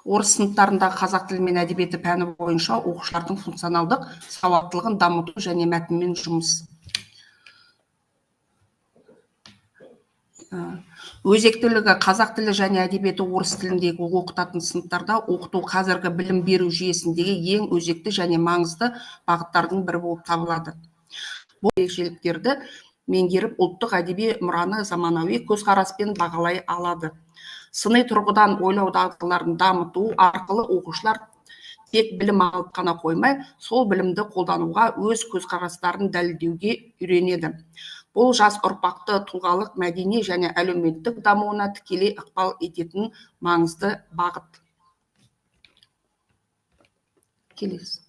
Орыс сыныптарындағы қазақ тілі мен әдебиеті пәні бойынша оқушылардың функционалдық сауаттылығын дамыту және мәтінмен жұмыс. Өзектілігі қазақ тілі және әдебиеті орыс тіліндегі оқытатын сыныптарда оқыту қазіргі білім беру жүйесіндегі ең өзекті және маңызды бағыттардың бірі болып табылады. Бұл ерекшеліктерді меңгеріп ұлттық әдеби мұраны заманауи көзқараспен бағалай алады. Сыни тұрғыдан ойлау дағдыларын дамыту арқылы оқушылар тек білім алып қана қоймай, сол білімді қолдануға, өз көзқарастарын дәлелдеуге үйренеді. Бұл жас ұрпақты тұлғалық, мәдени және әлеуметтік дамуына тікелей ықпал ететін маңызды бағыт. Келесі.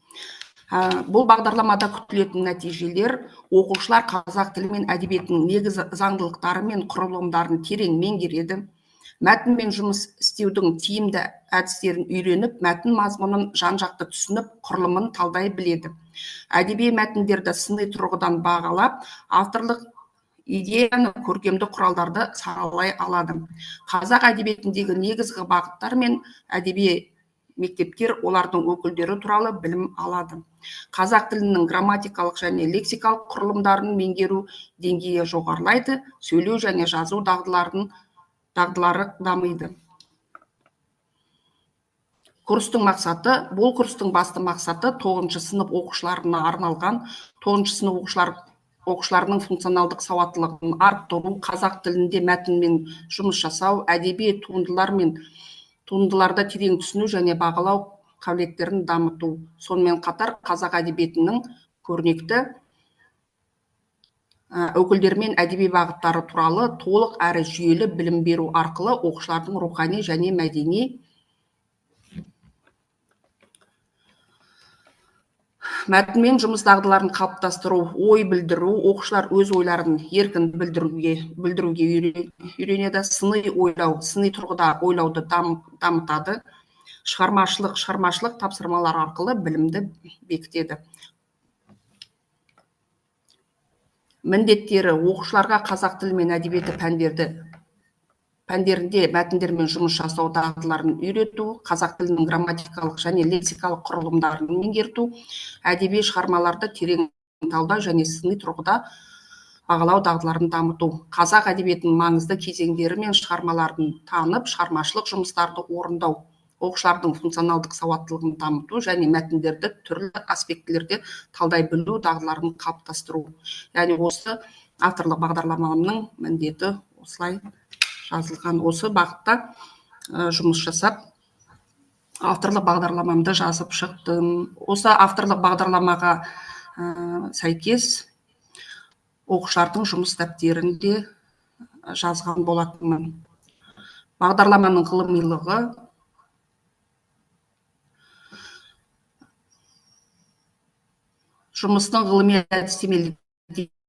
Бұл бағдарламада күтілетін нәтижелер оқушылар қазақ тілі мен әдебиетінің негізгі заңдылықтары мен құрылымдарын терең меңгереді. Мәтінмен жұмыс істеудің тиімді әдістерін үйреніп, мәтін мазмұнын жан-жақты түсініп, құрылымын талдай біледі. Әдеби мәтіндерді сыни тұрғыдан бағалап, авторлық идеяны, көркемдік құралдарды саралай алады. Қазақ әдебиетіндегі негізгі бағыттар мен әдеби мектептер олардың өкілдері туралы білім алады. Қазақ тілінің грамматикалық және лексикалық құрылымдарын меңгеру деңгейі жоғарылайды, сөйлеу және жазу дағдылары дамиды. Курстың мақсаты, бұл курстың басты мақсаты 9 сынып оқушыларына арналған, 9 сынып оқушыларының функционалдық сауаттылығын арттыру, қазақ тілінде мәтінмен жұмыс жасау, әдеби туындыларды терең түсіну және бағалау қабілеттерін дамыту. Сонымен қатар қазақ әдебиетінің көрнекті өкілдері мен әдеби бағыттары туралы толық әрі жүйелі білім беру арқылы оқушылардың рухани және мәдени мәтінмен жұмыс дағдыларын қалыптастыру, ой білдіру, оқушылар өз ойларын еркін білдіруге үйренеді. Сыни ойлау, сыни тұрғыда ойлауды дамытады. Шығармашылық тапсырмалар арқылы білімді бекітеді. Міндеттері: оқушыларға қазақ тілі мен әдебиеті пәндерінде мәтіндермен жұмыс жасау дағдыларын үйрету, қазақ тілінің грамматикалық және лексикалық құрылымдарын меңгерту, әдеби шығармаларды терең талдау және сыни тұрғыда бағалау дағдыларын дамыту, қазақ әдебиетінің маңызды кезеңдері мен шығармаларын танып, шығармашылық жұмыстарды орындау, оқушылардың функционалдық сауаттылығын дамыту және мәтіндерді түрлі аспектілерде талдай білу дағдыларын қалыптастыру. Яғни осы авторлық бағдарламамның міндеті осылай жазылған. Осы бағытта жұмыс жасап, авторлық бағдарламамды жазып шықтым. Осы авторлық бағдарламаға сәйкес оқушылардың жұмыс дәптерінде жазған болатынмын. Бағдарламаның ғылымилығы: жұмыстың ғылыми әдістемелік